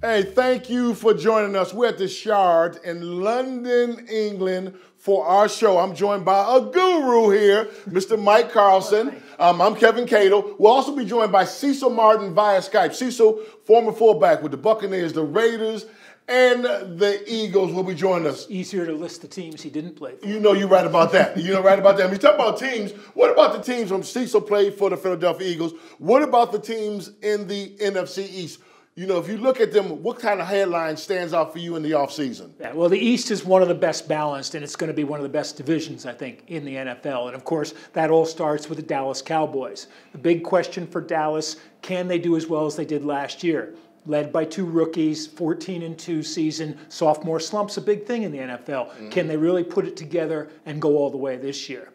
Hey, thank you for joining us. We're at the Shard in London, England for our show. I'm joined by a guru here, Mr. Mike Carlson. I'm Kevin Cadle. We'll also be joined by Cecil Martin via Skype. Cecil, former fullback with the Buccaneers, the Raiders, and the Eagles will be joining us. Easier to list the teams he didn't play for. You know you're right about that. You're right about that. When you talk about teams, what about the teams from Cecil played for the Philadelphia Eagles? What about the teams in the NFC East? You know, if you look at them, what kind of headline stands out for you in the offseason? Yeah, well, the East is one of the best balanced, and it's going to be one of the best divisions, I think, in the NFL. And, of course, that all starts with the Dallas Cowboys. The big question for Dallas, can they do as well as they did last year? Led by two rookies, 14-2 season, sophomore slump's a big thing in the NFL. Mm-hmm. Can they really put it together and go all the way this year?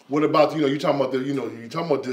What about, you're talking about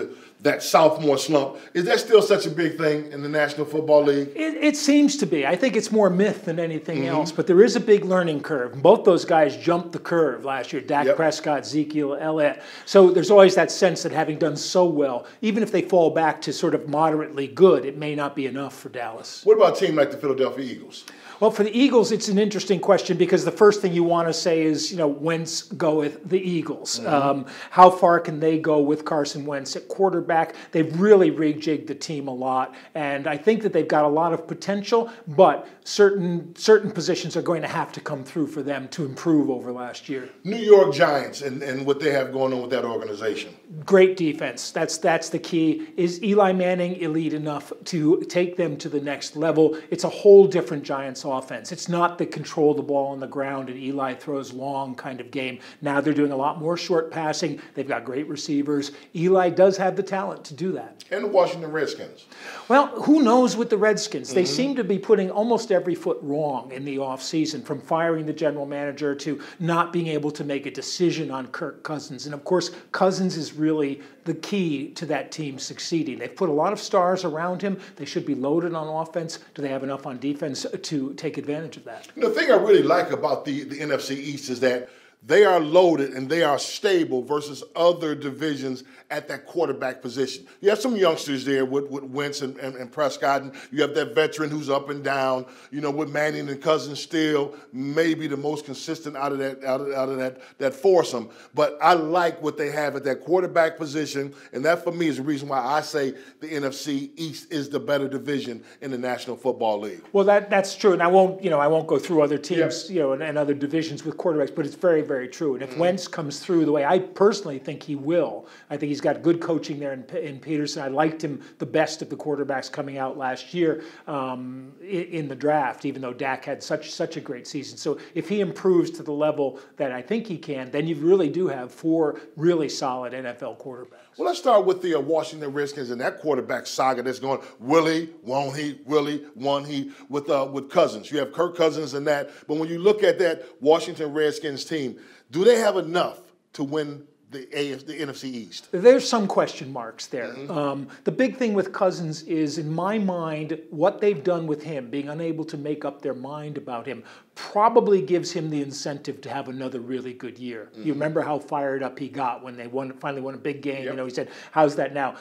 that sophomore slump. Is that still such a big thing in the National Football League? It seems to be. I think it's more myth than anything else, but there is a big learning curve. Both those guys jumped the curve last year, Dak Prescott, Ezekiel Elliott. So there's always that sense that having done so well, even if they fall back to sort of moderately good, it may not be enough for Dallas. What about a team like the Philadelphia Eagles? Well, for the Eagles, it's an interesting question because the first thing you want to say is, Wentz go with the Eagles. How far can they go with Carson Wentz at quarterback? They've really rejigged the team a lot, and I think that they've got a lot of potential, but certain positions are going to have to come through for them to improve over last year. New York Giants and what they have going on with that organization. Great defense. That's the key. Is Eli Manning elite enough to take them to the next level? It's a whole different Giants offense. It's not the control the ball on the ground and Eli throws long kind of game. Now they're doing a lot more short passing. They've got great receivers. Eli does have the talent to do that. And the Washington Redskins. Well, who knows with the Redskins? They seem to be putting almost every foot wrong in the offseason, from firing the general manager to not being able to make a decision on Kirk Cousins. And of course, Cousins is really the key to that team succeeding. They've put a lot of stars around him. They should be loaded on offense. Do they have enough on defense to take advantage of that? The thing I really like about the NFC East is that they are loaded and they are stable versus other divisions at that quarterback position. You have some youngsters there with Wentz and Prescott, and you have that veteran who's up and down. With Manning and Cousins still maybe the most consistent out of that foursome. But I like what they have at that quarterback position, and that for me is the reason why I say the NFC East is the better division in the National Football League. Well, that's true, and I won't go through other teams, and other divisions with quarterbacks, but it's very, very true. And if Wentz comes through the way I personally think he will, I think he's got good coaching there in Peterson. I liked him the best of the quarterbacks coming out last year in the draft, even though Dak had such a great season. So if he improves to the level that I think he can, then you really do have four really solid NFL quarterbacks. Well, let's start with the Washington Redskins and that quarterback saga that's going, Willie, won't he, Willie, won't he, with Cousins. You have Kirk Cousins and that. But when you look at that Washington Redskins team, do they have enough to win the NFC East? There's some question marks there. The big thing with Cousins is, in my mind, what they've done with him, being unable to make up their mind about him, probably gives him the incentive to have another really good year. You remember how fired up he got when they finally won a big game. He said, how's that now?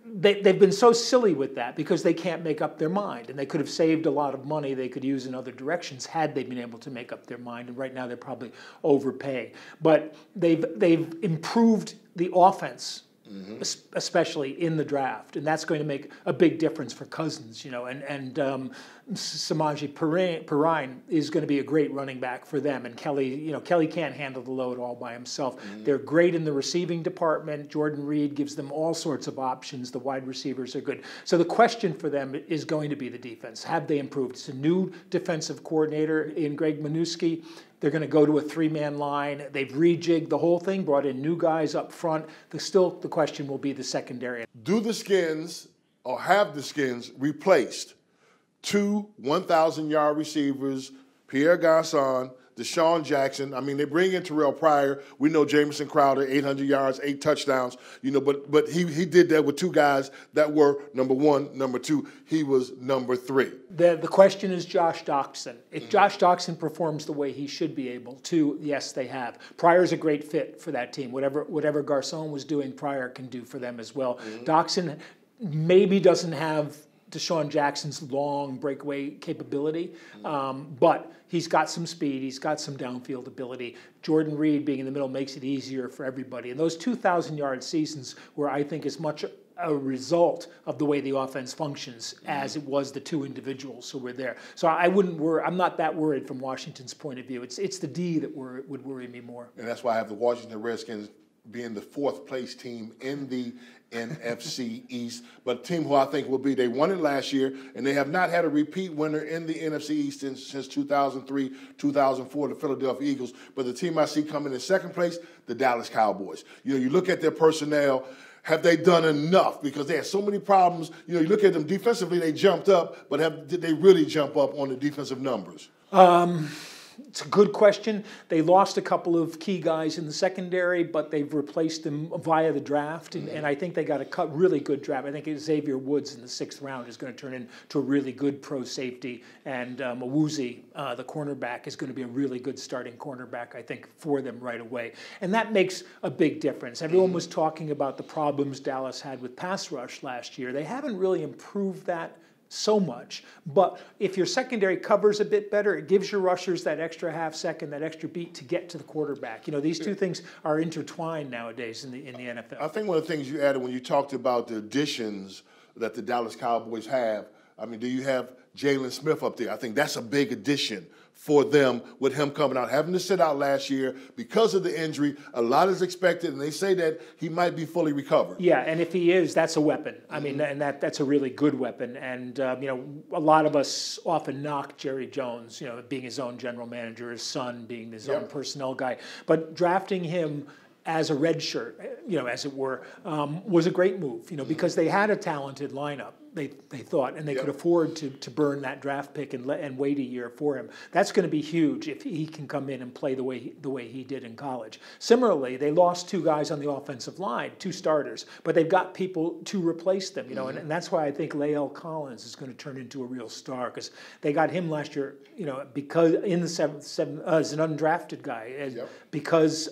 They've been so silly with that because they can't make up their mind, and they could have saved a lot of money they could use in other directions had they been able to make up their mind, and right now they're probably overpaying. But they've improved the offense, especially in the draft, and that's going to make a big difference for Cousins, and Samaje Perine is going to be a great running back for them, and Kelly can't handle the load all by himself. They're great in the receiving department. Jordan Reed gives them all sorts of options. The wide receivers are good. So the question for them is going to be the defense. Have they improved? It's a new defensive coordinator in Greg Minuski. They're going to go to a three-man line. They've rejigged the whole thing, brought in new guys up front. The question will be the secondary. Do the Skins, or have the Skins, replaced two 1,000-yard receivers, Pierre Garçon, Deshaun Jackson? I mean, they bring in Terrell Pryor. We know Jamison Crowder, 800 yards, 8 touchdowns. But he did that with two guys that were number one, number two. He was number three. The question is Josh Doctson. If Josh Doctson performs the way he should be able to, yes, they have. Pryor's a great fit for that team. Whatever Garçon was doing, Pryor can do for them as well. Doctson maybe doesn't have Deshaun Jackson's long breakaway capability, but he's got some speed, he's got some downfield ability. Jordan Reed being in the middle makes it easier for everybody. And those 2,000-yard seasons were, I think, as much a result of the way the offense functions as it was the two individuals who were there. So I wouldn't worry. I'm not that worried from Washington's point of view. It's the D that would worry me more. And that's why I have the Washington Redskins being the fourth place team in the NFC East, but a team who I think will be, they won it last year, and they have not had a repeat winner in the NFC East since 2003, 2004, the Philadelphia Eagles. But the team I see coming in second place, the Dallas Cowboys. You know, you look at their personnel, have they done enough? Because they had so many problems. You know, you look at them defensively, they jumped up, but did they really jump up on the defensive numbers? It's a good question. They lost a couple of key guys in the secondary, but they've replaced them via the draft, and I think they got a really good draft. I think Xavier Woods in the 6th round is going to turn into a really good pro safety, and Mawuzi, the cornerback, is going to be a really good starting cornerback, I think, for them right away. And that makes a big difference. Everyone was talking about the problems Dallas had with pass rush last year. They haven't really improved that so much, but if your secondary covers a bit better, it gives your rushers that extra half second, that extra beat to get to the quarterback. You know, these two things are intertwined nowadays in the NFL. I think one of the things you added when you talked about the additions that the Dallas Cowboys have, I mean, do you have Jalen Smith up there? I think that's a big addition for them with him coming out, having to sit out last year because of the injury. A lot is expected, and they say that he might be fully recovered. Yeah, and if he is, that's a weapon. I mean, and that's a really good weapon. And, you know, a lot of us often knock Jerry Jones, you know, being his own general manager, his son being his own personnel guy. But drafting him as a red shirt, you know, as it were, was a great move, you know, because they had a talented lineup. They thought, and they could afford to burn that draft pick and wait a year for him. That's going to be huge if he can come in and play the way he did in college. Similarly, they lost 2 guys on the offensive line, 2 starters, but they've got people to replace them, you know, and that's why I think Lael Collins is going to turn into a real star, because they got him last year, you know, because in the seventh as an undrafted guy, because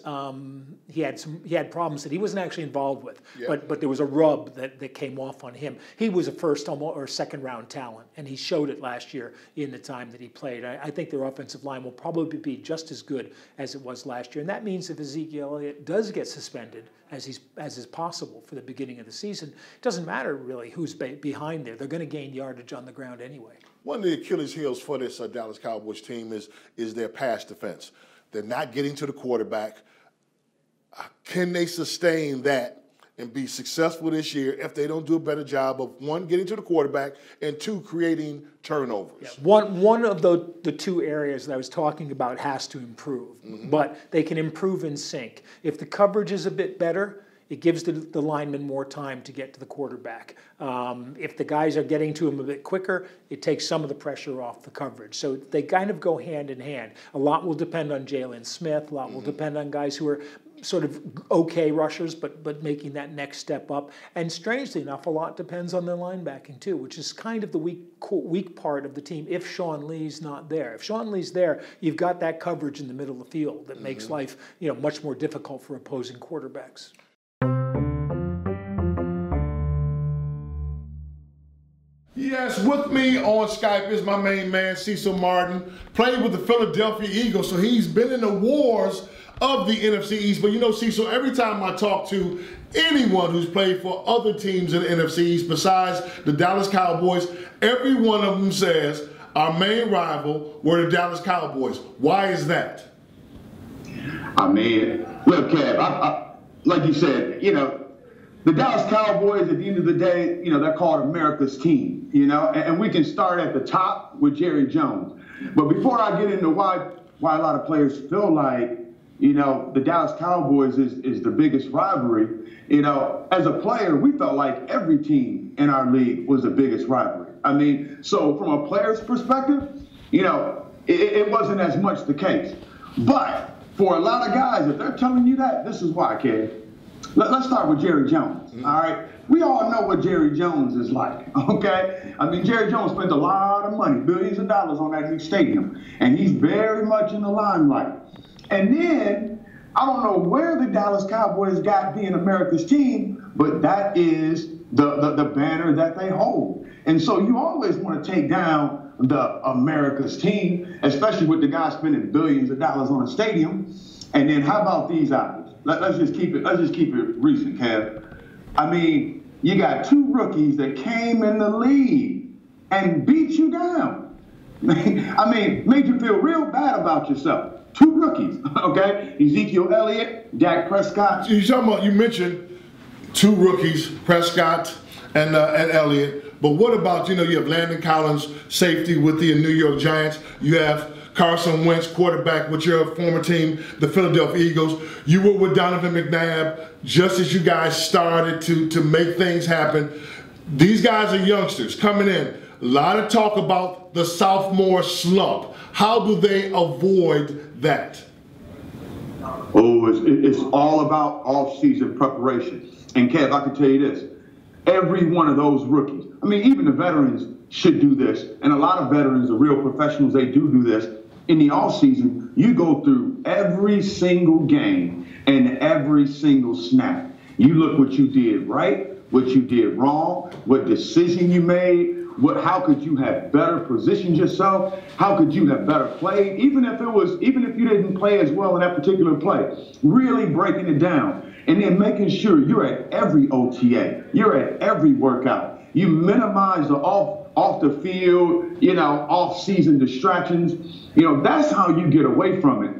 he had problems that he wasn't actually involved with, but there was a rub that came off on him. He was a first or second round talent, and he showed it last year in the time that he played. I think their offensive line will probably be just as good as it was last year, and that means if Ezekiel Elliott does get suspended, as is possible for the beginning of the season, it doesn't matter really who's behind there. They're going to gain yardage on the ground anyway. One of the Achilles heels for this Dallas Cowboys team is their pass defense. They're not getting to the quarterback. Can they sustain that and be successful this year if they don't do a better job of, 1, getting to the quarterback, and 2, creating turnovers? Yeah. One of the 2 areas that I was talking about has to improve, but they can improve in sync. If the coverage is a bit better, it gives the linemen more time to get to the quarterback. If the guys are getting to him a bit quicker, it takes some of the pressure off the coverage. So they kind of go hand in hand. A lot will depend on Jalen Smith. A lot will depend on guys who are sort of okay rushers, but making that next step up. And strangely enough, a lot depends on their linebacking too, which is kind of the weak part of the team if Sean Lee's not there. If Sean Lee's there, you've got that coverage in the middle of the field that makes life, you know, much more difficult for opposing quarterbacks. Yes, with me on Skype is my main man, Cecil Martin, played with the Philadelphia Eagles, so he's been in the wars of the NFC East. But you know, Cecil, every time I talk to anyone who's played for other teams in the NFC East besides the Dallas Cowboys, every one of them says our main rival were the Dallas Cowboys. Why is that? I mean, look, Kev, like you said, you know, the Dallas Cowboys, at the end of the day, you know, they're called America's team, you know, and we can start at the top with Jerry Jones. But before I get into why a lot of players feel like, you know, the Dallas Cowboys is the biggest rivalry, you know, as a player, we felt like every team in our league was the biggest rivalry. I mean, so from a player's perspective, you know, it wasn't as much the case. But for a lot of guys, if they're telling you that, this is why, kid. Let's start with Jerry Jones, all right? We all know what Jerry Jones is like, okay? I mean, Jerry Jones spent a lot of money, billions of dollars on that new stadium, and he's very much in the limelight. And then I don't know where the Dallas Cowboys got being America's team, but that is the banner that they hold. And so you always want to take down the America's team, especially with the guy spending billions of dollars on a stadium. And then how about these items? Let's just keep it recent, Kev. I mean, you got 2 rookies that came in the league and beat you down. I mean, made you feel real bad about yourself. 2 rookies, okay? Ezekiel Elliott, Dak Prescott. You mentioned 2 rookies, Prescott and Elliott. But what about, you have Landon Collins, safety with the New York Giants. You have Carson Wentz, quarterback with your former team, the Philadelphia Eagles. You were with Donovan McNabb just as you guys started to make things happen. These guys are youngsters coming in. A lot of talk about the sophomore slump. How do they avoid that? Oh, it's all about off-season preparation. And Kev, I can tell you this. Every one of those rookies, I mean, even the veterans should do this. And a lot of veterans, the real professionals, they do this. In the offseason, you go through every single game and every single snap. You look what you did right, what you did wrong, what decision you made, how could you have better positioned yourself? How could you have better played? Even if you didn't play as well in that particular play, really breaking it down. And then making sure you're at every OTA, you're at every workout. You minimize the off the field, off-season distractions. That's how you get away from it.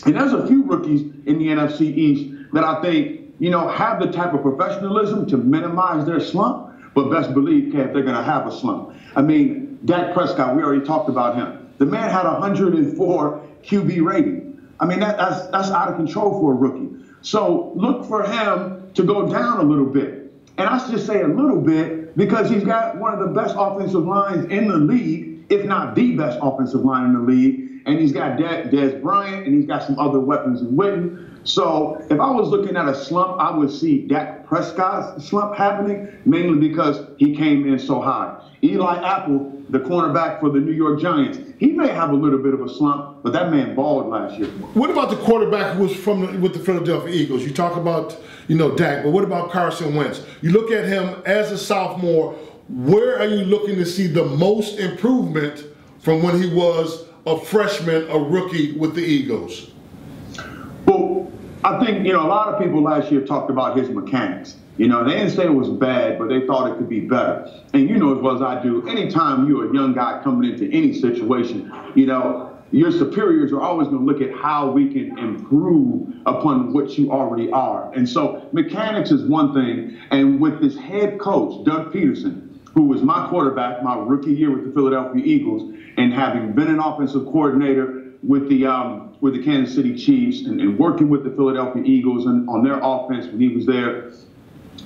And there's a few rookies in the NFC East that I think, have the type of professionalism to minimize their slump. But best believe, Kev, they're going to have a slump. I mean, Dak Prescott, we already talked about him. The man had 104 QB rating. I mean, that's out of control for a rookie. So look for him to go down a little bit. And I should say a little bit because he's got one of the best offensive lines in the league, if not the best offensive line in the league. And he's got Dez Bryant, and he's got some other weapons in Witten. So if I was looking at a slump, I would see Dak Prescott's slump happening, mainly because he came in so high. Eli Apple, the cornerback for the New York Giants, he may have a little bit of a slump, but that man balled last year. What about the quarterback who was with the Philadelphia Eagles? You talk about, Dak, but what about Carson Wentz? You look at him as a sophomore, where are you looking to see the most improvement from when he was a freshman, a rookie with the Eagles? Well, I think, a lot of people last year talked about his mechanics. They didn't say it was bad, but they thought it could be better. And you know as well as I do, anytime you're a young guy coming into any situation, your superiors are always going to look at how we can improve upon what you already are. And so mechanics is one thing. And with this head coach, Doug Peterson, who was my quarterback my rookie year with the Philadelphia Eagles, and having been an offensive coordinator with the Kansas City Chiefs and working with the Philadelphia Eagles and on their offense when he was there,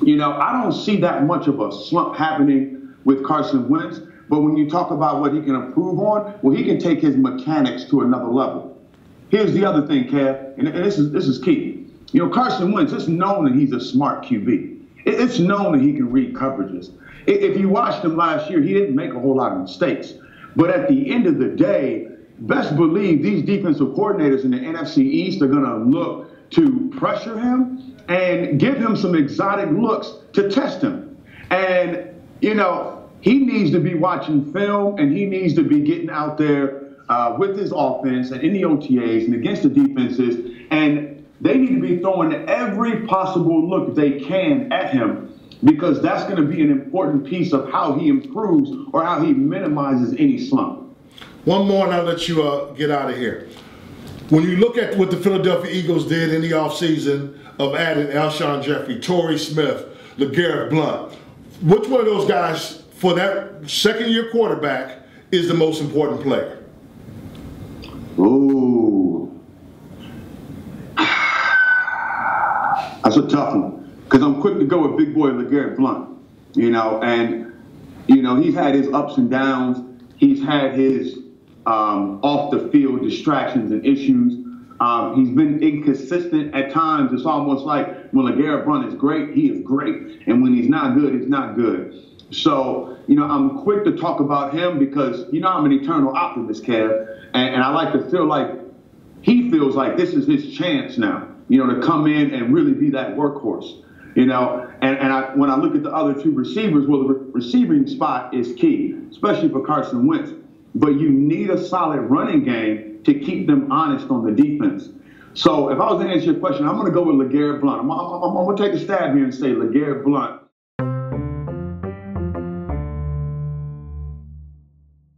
I don't see that much of a slump happening with Carson Wentz. But when you talk about what he can improve on, well, he can take his mechanics to another level. Here's the other thing, Kev, and this is key. Carson Wentz, it's known that he's a smart QB. It's known that he can read coverages. If you watched him last year, he didn't make a whole lot of mistakes. But at the end of the day, best believe these defensive coordinators in the NFC East are going to look to pressure him and give him some exotic looks to test him. And, he needs to be watching film, and he needs to be getting out there with his offense and in the OTAs and against the defenses. And they need to be throwing every possible look they can at him, because that's going to be an important piece of how he improves or how he minimizes any slump. One more, and I'll let you get out of here. When you look at what the Philadelphia Eagles did in the offseason of adding Alshon Jeffrey, Torrey Smith, LeGarrette Blount, which one of those guys for that second-year quarterback is the most important player? Ooh. That's a tough one, because I'm quick to go with big boy LeGarrette Blount, and, he's had his ups and downs. He's had his off-the-field distractions and issues. He's been inconsistent at times. It's almost like when LeGarrette Blount is great, he is great. And when he's not good, he's not good. So, I'm quick to talk about him because, I'm an eternal optimist, Kev. And I like to feel like he feels like this is his chance now. to come in and really be that workhorse. When I look at the other two receivers, well, the receiving spot is key, especially for Carson Wentz. But you need a solid running game to keep them honest on the defense. So if I was to answer your question, I'm going to go with LeGarrette Blount. I'm going to take a stab here and say LeGarrette Blount.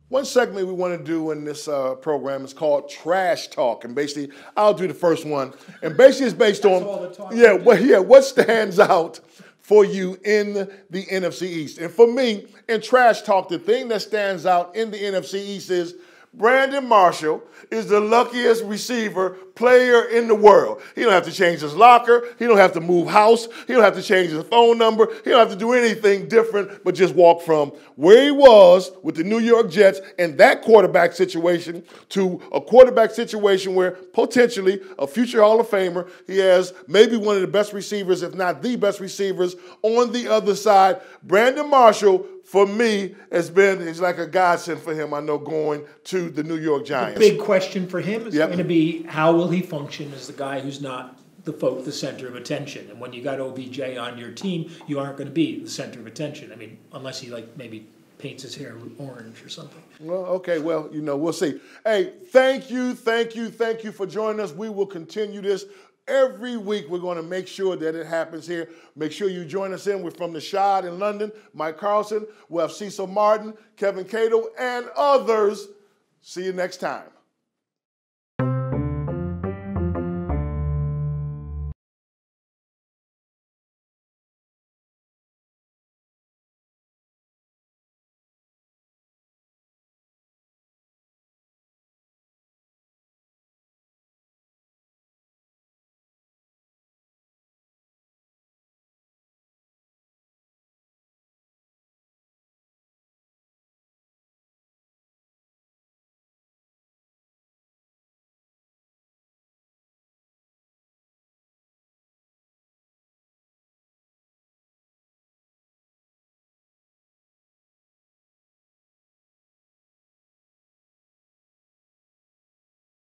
One segment we want to do in this program is called Trash Talk, and basically I'll do the first one, and basically it's based on what stands out for you in the NFC East. And for me, in Trash Talk, the thing that stands out in the NFC East is Brandon Marshall is the luckiest receiver player in the world. He don't have to change his locker. He don't have to move house. He don't have to change his phone number. He don't have to do anything different but just walk from where he was with the New York Jets and that quarterback situation to a quarterback situation where potentially a future Hall of Famer, he has maybe one of the best receivers, if not the best receivers, on the other side. Brandon Marshall, for me, is like a godsend for him, I know, going to the New York Giants. The big question for him is going to be, how will he function as the guy who's not the center of attention? And when you got OBJ on your team, you aren't going to be the center of attention. I mean, unless he maybe paints his hair orange or something. Well, okay, we'll see. Hey, thank you for joining us. We will continue this. Every week, we're going to make sure that it happens here. Make sure you join us in. We're from the Shad in London, Mike Carlson. We'll have Cecil Martin, Kevin Cadle, and others. See you next time.